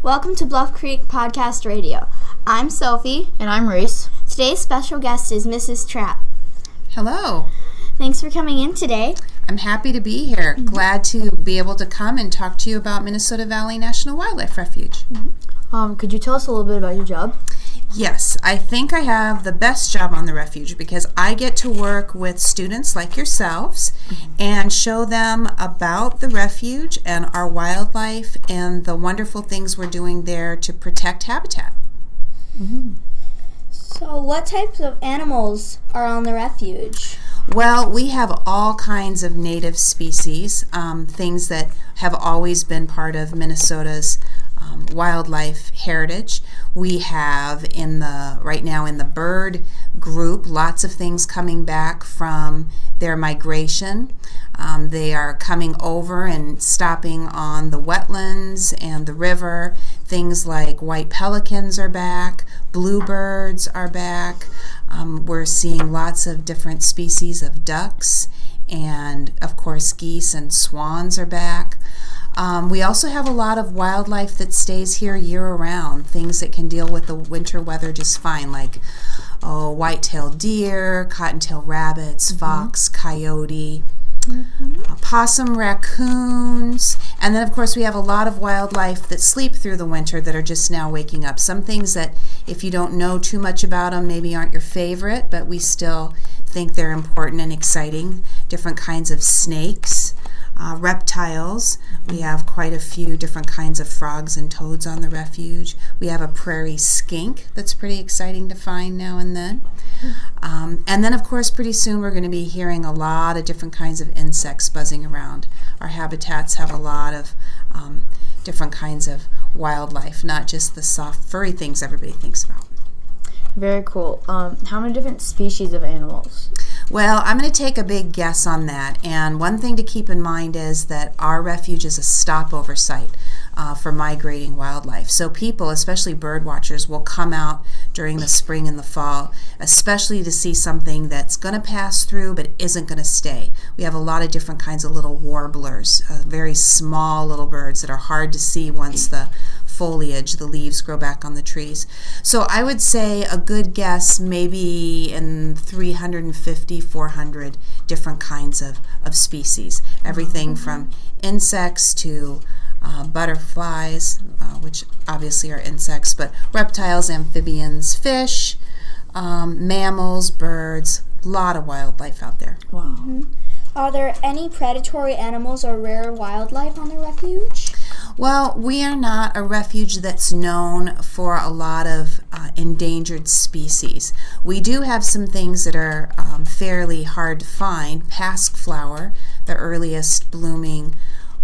Welcome to Bluff Creek Podcast Radio. I'm Sophie. And I'm Reese. Today's special guest is Mrs. Trapp. Hello. Thanks for coming in today. I'm happy to be here. Glad to be able to come and talk to you about Minnesota Valley National Wildlife Refuge. Could you tell us a little bit about your job? Yes, I think I have the best job on the refuge because I get to work with students like yourselves and show them about the refuge and our wildlife and the wonderful things we're doing there to protect habitat. So what types of animals are on the refuge? Well, we have all kinds of native species, things that have always been part of Minnesota's wildlife heritage. We have right now in the bird group lots of things coming back from their migration. They are coming over and stopping on the wetlands and the river. Things like white pelicans are back, bluebirds are back. We're seeing lots of different species of ducks, and of course geese and swans are back. We also have a lot of wildlife that stays here year-round, things that can deal with the winter weather just fine, like white-tailed deer, cottontail rabbits, fox, coyote, possum, raccoons, and then of course we have a lot of wildlife that sleep through the winter that are just now waking up. Some things that if you don't know too much about them maybe aren't your favorite, but we still think they're important and exciting. Different kinds of snakes. Reptiles. We have quite a few different kinds of frogs and toads on the refuge. We have a prairie skink that's pretty exciting to find now and then. And then, of course, pretty soon we're going to be hearing a lot of different kinds of insects buzzing around. Our habitats have a lot of different kinds of wildlife, not just the soft, furry things everybody thinks about. Very cool. How many different species of animals? Well, I'm going to take a big guess on that, and one thing to keep in mind is that our refuge is a stopover site for migrating wildlife. So people, especially bird watchers, will come out during the spring and the fall, especially to see something that's going to pass through but isn't going to stay. We have a lot of different kinds of little warblers, very small little birds that are hard to see once the foliage, the leaves grow back on the trees. So I would say a good guess maybe in 350, 400 different kinds of species. Everything from insects to butterflies, which obviously are insects, but reptiles, amphibians, fish, mammals, birds, a lot of wildlife out there. Wow. Are there any predatory animals or rare wildlife on the refuge? Well, we are not a refuge that's known for a lot of endangered species. We do have some things that are fairly hard to find. Pasque-flower, the earliest blooming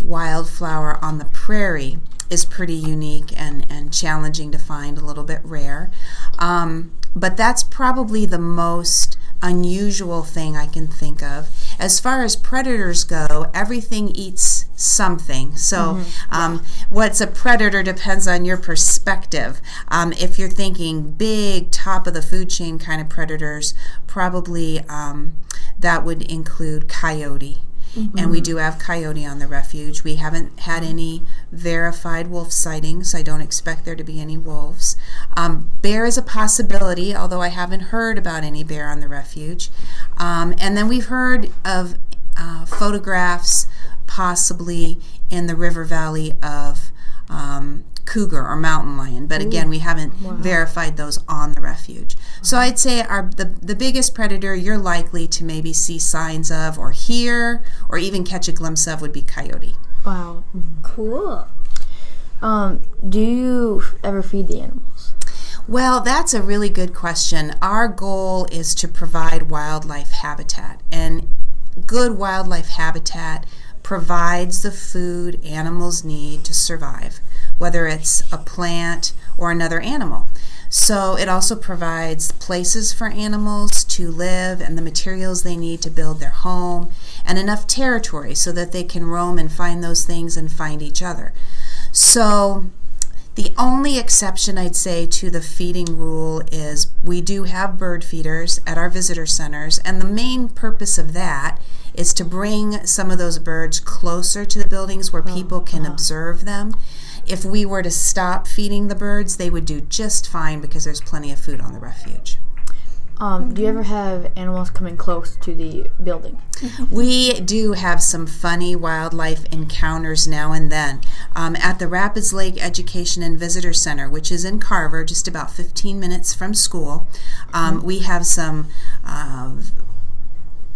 wildflower on the prairie, is pretty unique and challenging to find, a little bit rare. But that's probably the most unusual thing I can think of. As far as predators go, everything eats something. So what's a predator depends on your perspective. If you're thinking big, top of the food chain kind of predators, probably that would include coyote. And we do have coyote on the refuge. We haven't had any verified wolf sightings. I don't expect there to be any wolves. Bear is a possibility, although I haven't heard about any bear on the refuge. And then we've heard of photographs possibly in the river valley of cougar or mountain lion, but again, we haven't verified those on the refuge. So I'd say the biggest predator you're likely to maybe see signs of or hear or even catch a glimpse of would be coyote. Wow. Cool. Do you ever feed the animals? Well, that's a really good question. Our goal is to provide wildlife habitat, and good wildlife habitat provides the food animals need to survive, whether it's a plant or another animal. So it also provides places for animals to live and the materials they need to build their home, and enough territory so that they can roam and find those things and find each other. So the only exception I'd say to the feeding rule is we do have bird feeders at our visitor centers, and the main purpose of that is to bring some of those birds closer to the buildings where people can observe them. if we were to stop feeding the birds, they would do just fine because there's plenty of food on the refuge. Do you ever have animals coming close to the building? We do have some funny wildlife encounters now and then. At the Rapids Lake Education and Visitor Center, which is in Carver, just about 15 minutes from school, we have some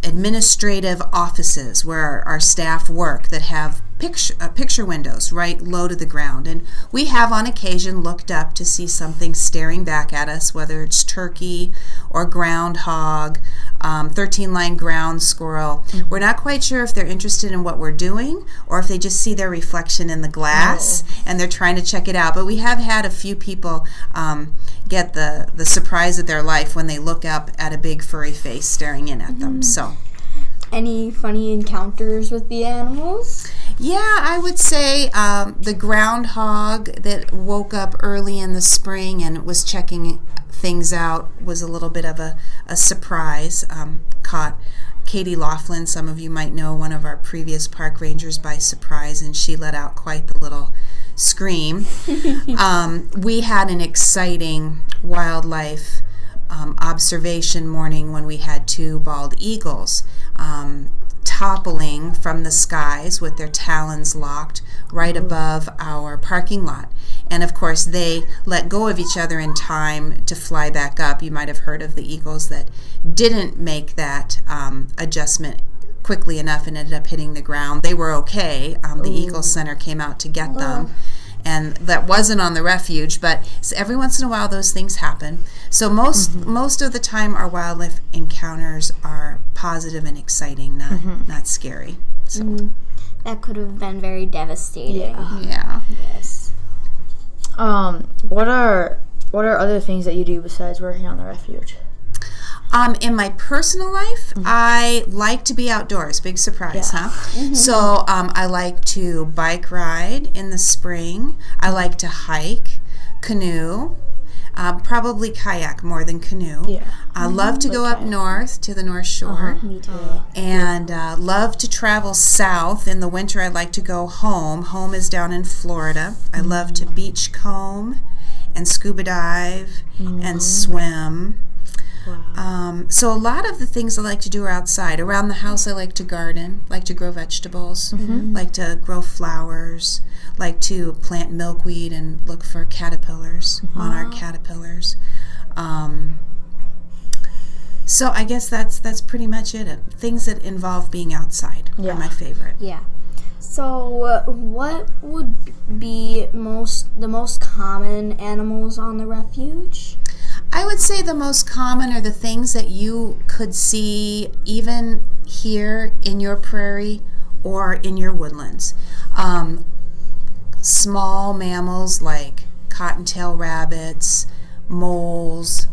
administrative offices where our staff work that have picture windows right low to the ground, and we have on occasion looked up to see something staring back at us, whether it's turkey or groundhog, 13-line ground squirrel. We're not quite sure if they're interested in what we're doing or if they just see their reflection in the glass and they're trying to check it out, but we have had a few people get the surprise of their life when they look up at a big furry face staring in at them. So any funny encounters with the animals? Yeah, I would say the groundhog that woke up early in the spring and was checking things out was a little bit of a surprise. Caught Katie Laughlin, some of you might know, one of our previous park rangers, by surprise, and she let out quite the little scream. We had an exciting wildlife observation morning when we had two bald eagles toppling from the skies with their talons locked right above our parking lot. And of course, they let go of each other in time to fly back up. You might have heard of the eagles that didn't make that adjustment quickly enough and ended up hitting the ground. They were okay. The Eagle Center came out to get them. And that wasn't on the refuge, but every once in a while those things happen. So most of the time our wildlife encounters are positive and exciting, not scary. So That could have been very devastating. yeah. Yes. What are other things that you do besides working on the refuge? In my personal life, I like to be outdoors. Big surprise, huh? So I like to bike ride in the spring. I like to hike, canoe, probably kayak more than canoe. Yeah. I love to go up north to the North Shore. Me too. And love to travel south. In the winter, I like to go home. Home is down in Florida. I love to beachcomb and scuba dive and swim. Wow. So a lot of the things I like to do are outside. Around the house, I like to garden, like to grow vegetables, like to grow flowers, like to plant milkweed and look for caterpillars, monarch caterpillars. So I guess that's pretty much it. Things that involve being outside are my favorite. Yeah. So what would be the most common animals on the refuge? I would say the most common are the things that you could see even here in your prairie or in your woodlands. Small mammals like cottontail rabbits, moles,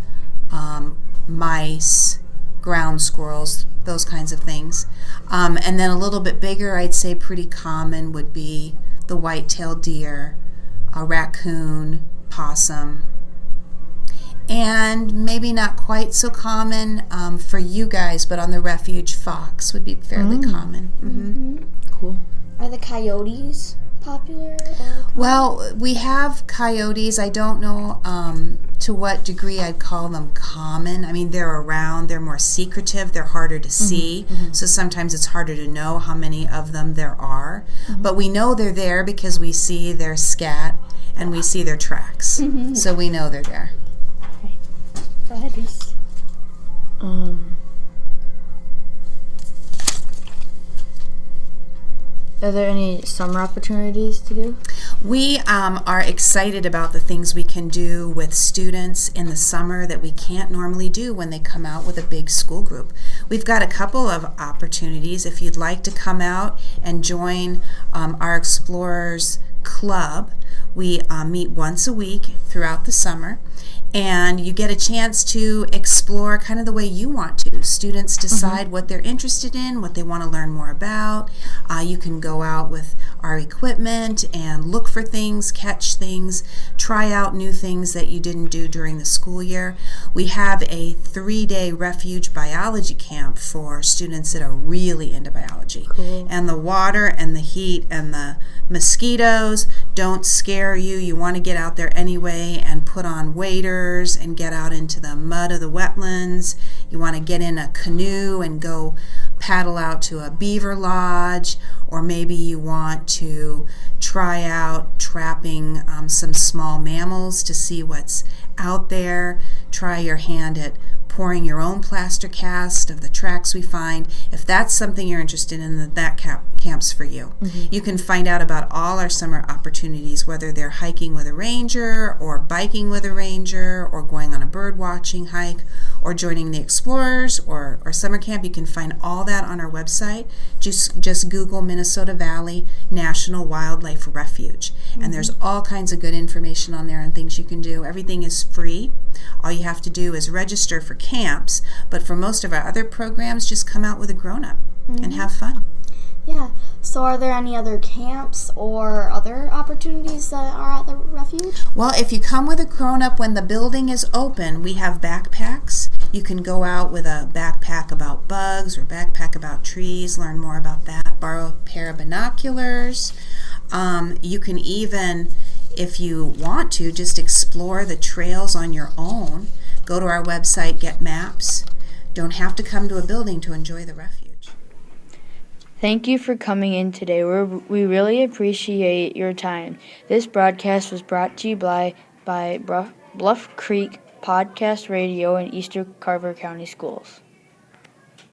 mice, ground squirrels, those kinds of things. And then a little bit bigger, I'd say pretty common would be the white-tailed deer, a raccoon, possum, and maybe not quite so common for you guys, but on the refuge, fox would be fairly common. Cool. Are the coyotes popular? Well, we have coyotes. I don't know to what degree I'd call them common. I mean, they're around. They're more secretive. They're harder to see. So sometimes it's harder to know how many of them there are. But we know they're there because we see their scat and we see their tracks. So we know they're there. Go ahead, Reese. Are there any summer opportunities to do? We are excited about the things we can do with students in the summer that we can't normally do when they come out with a big school group. We've got a couple of opportunities. If you'd like to come out and join our Explorers Club, we meet once a week throughout the summer. and you get a chance to explore kind of the way you want to. Students decide what they're interested in, what they want to learn more about. You can go out with our equipment and look for things, catch things, try out new things that you didn't do during the school year. We have a 3-day refuge biology camp for students that are really into biology. Cool. And the water and the heat and the mosquitoes don't scare you. You want to get out there anyway and put on waders and get out into the mud of the wetlands. You want to get in a canoe and go paddle out to a beaver lodge, or maybe you want to try out trapping some small mammals to see what's out there. Try your hand at pouring your own plaster cast of the tracks we find. If that's something you're interested in, then that camp's for you. You can find out about all our summer opportunities, whether they're hiking with a ranger or biking with a ranger or going on a bird watching hike or joining the explorers or summer camp. You can find all that on our website. Just Google Minnesota Valley National Wildlife Refuge, and there's all kinds of good information on there and things you can do. Everything is free. All you have to do is register for camps, but for most of our other programs, just come out with a grown-up and have fun. Yeah. So are there any other camps or other opportunities that are at the refuge? Well, if you come with a grown-up when the building is open, we have backpacks. You can go out with a backpack about bugs or backpack about trees, learn more about that, borrow a pair of binoculars. You can even, if you want to, just explore the trails on your own. Go to our website, get maps. Don't have to come to a building to enjoy the refuge. Thank you for coming in today. We really appreciate your time. This broadcast was brought to you by Bluff Creek Podcast Radio and Eastern Carver County Schools.